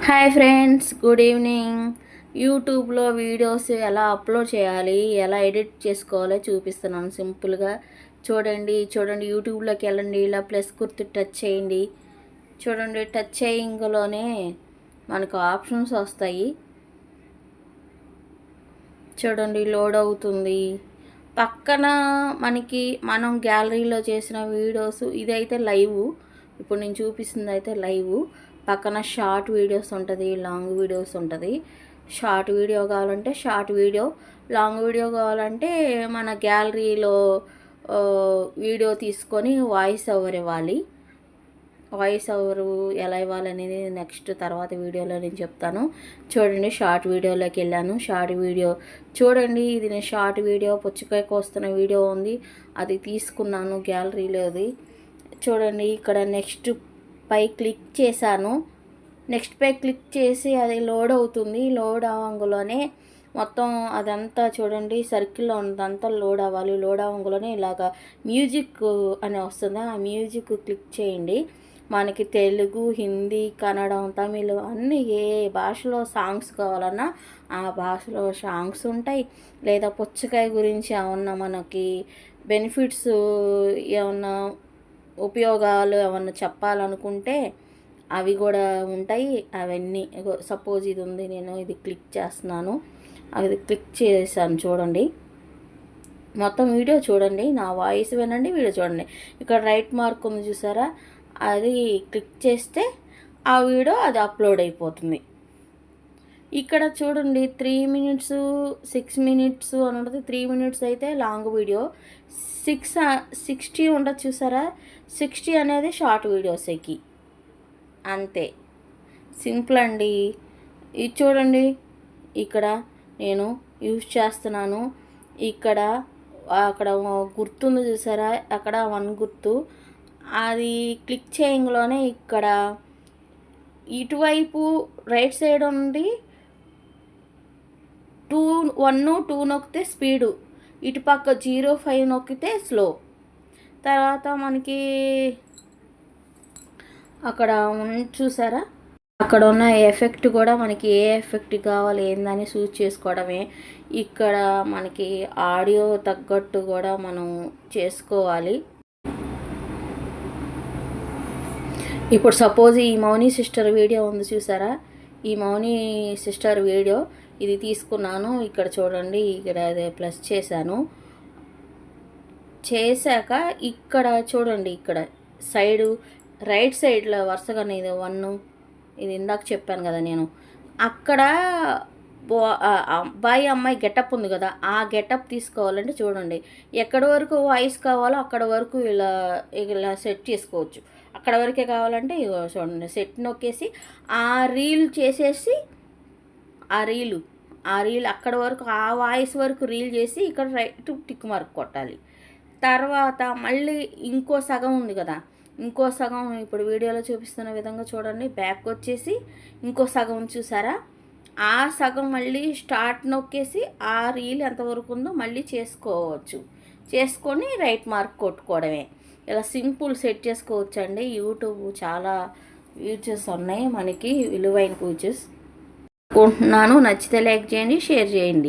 Hi friends, good evening. యూట్యూబ్లో videos ఎలా upload చేయాలి, ఎలా ఎడిట్ చేసుకోవాలో చూపిస్తున్నాను సింపుల్గా. చూడండి యూట్యూబ్లోకి వెళ్ళండి, ఇలా ప్లస్ గుర్తు టచ్ చేయండి. చూడండి, టచ్ చేయంగానే మనకు ఆప్షన్స్ వస్తాయి. చూడండి, లోడ్ అవుతుంది. పక్కన మనం గ్యాలరీలో చేసిన వీడియోస్, ఇదైతే లైవ్. ఇప్పుడు నేను చూపిస్తుంది అయితే లైవ్. పక్కన షార్ట్ వీడియోస్ ఉంటుంది, లాంగ్ వీడియోస్ ఉంటుంది. షార్ట్ వీడియో కావాలంటే షార్ట్ వీడియో, లాంగ్ వీడియో కావాలంటే మన గ్యాలరీలో వీడియో తీసుకొని వాయిస్ ఓవర్ ఇవ్వాలి. వాయిస్ ఓవర్ ఎలా ఇవ్వాలనేది నెక్స్ట్ తర్వాత వీడియోలో నేను చెప్తాను. చూడండి, షార్ట్ వీడియోలోకి వెళ్ళాను. షార్ట్ వీడియో చూడండి, ఇది నేను షార్ట్ వీడియో పుచ్చకాయకు వస్తున్న వీడియో ఉంది, అది తీసుకున్నాను గ్యాలరీలోది. చూడండి, ఇక్కడ నెక్స్ట్ పై క్లిక్ చేశాను. నెక్స్ట్ పై క్లిక్ చేసి అది లోడ్ అవుతుంది. లోడ్ అవ్వగానే మొత్తం అదంతా చూడండి సర్కిల్లో ఉన్నదంతా లోడ్ అవ్వాలి. లోడ్ అవ్వగానే ఇలాగా మ్యూజిక్ అని వస్తుంది, ఆ మ్యూజిక్ క్లిక్ చేయండి. మనకి తెలుగు, హిందీ, కన్నడం, తమిళ్ అన్నీ ఏ భాషలో సాంగ్స్ కావాలన్నా ఆ భాషలో సాంగ్స్ ఉంటాయి. లేదా పుచ్చకాయ గురించి ఏమన్నా మనకి బెనిఫిట్స్, ఏమన్నా ఉపయోగాలు ఏమన్నా చెప్పాలనుకుంటే అవి కూడా ఉంటాయి. అవన్నీ సపోజ్ ఇది ఉంది, నేను ఇది క్లిక్ చేస్తున్నాను, అది క్లిక్ చేశాను. చూడండి, మొత్తం వీడియో చూడండి, నా వాయిస్ వినండి, వీడియో చూడండి. ఇక్కడ రైట్ మార్క్ ఉంది చూసారా, అది క్లిక్ చేస్తే ఆ వీడియో అది అప్లోడ్ అయిపోతుంది. ఇక్కడ చూడండి 3 minutes 6 minutes అని ఉంటుంది. 3 minutes అయితే లాంగ్ వీడియో, 60 ఉండదు చూసారా, 60 అనేది షార్ట్ వీడియోస్కి. అంతే, సింపుల్ అండి. ఇది చూడండి, ఇక్కడ నేను యూజ్ చేస్తున్నాను. ఇక్కడ అక్కడ గుర్తుంది చూసారా, అక్కడ 1 గుర్తు, అది క్లిక్ చేయగానే ఇక్కడ ఇటువైపు రైట్ సైడ్ ఉంది 1 2 నొక్కితే స్పీడు, ఇటుపక్క 0 5 నొక్కితే స్లో. తర్వాత మనకి అక్కడ చూసారా, అక్కడ ఉన్న ఎఫెక్ట్ కూడా మనకి ఏ ఎఫెక్ట్ కావాలి ఏందని చూస్ చేసుకోవడమే. ఇక్కడ మనకి ఆడియో తగ్గట్టు కూడా మనం చేసుకోవాలి. ఇప్పుడు సపోజ్ ఈ మౌని సిస్టర్ వీడియో ఉంది చూసారా, ఈ మౌని సిస్టర్ వీడియో ఇది తీసుకున్నాను. ఇక్కడ చూడండి, ఇక్కడ అదే ప్లస్ చేశాను. చేశాక ఇక్కడ చూడండి, ఇక్కడ సైడు రైట్ సైడ్లో వరుసగా ఇది 1, ఇది ఇందాక చెప్పాను కదా నేను, అక్కడ అబ్బాయి అమ్మాయి గెటప్ ఉంది కదా, ఆ గెటప్ తీసుకోవాలంటే చూడండి ఎక్కడి వరకు వాయిస్ కావాలో అక్కడ వరకు ఇలా సెట్ చేసుకోవచ్చు. అక్కడ వరకే కావాలంటే చూడండి, సెట్ నొక్కేసి ఆ రీల్ చేసేసి ఆ రీల్ అక్కడ వరకు, ఆ వాయిస్ వరకు రీల్ చేసి ఇక్కడ రైట్ టిక్ మార్క్ కొట్టాలి. తర్వాత మళ్ళీ ఇంకో సగం ఉంది కదా, ఇంకో సగం ఇప్పుడు వీడియోలో చూపిస్తున్న విధంగా చూడండి, బ్యాక్ వచ్చేసి ఇంకో సగం చూసారా, ఆ సగం మళ్ళీ స్టార్ట్ నొక్కేసి ఆ రీల్ ఎంతవరకు ఉందో మళ్ళీ చేసుకోవచ్చు. చేసుకొని రైట్ మార్క్ కొట్టుకోవడమే. ఇలా సింపుల్ సెట్ చేసుకోవచ్చు అండి. యూట్యూబ్ చాలా యూజెస్ ఉన్నాయి మనకి, విలువైన యూజెస్ అనుకుంటున్నాను. నచ్చితే లైక్ చేయండి, షేర్ చేయండి.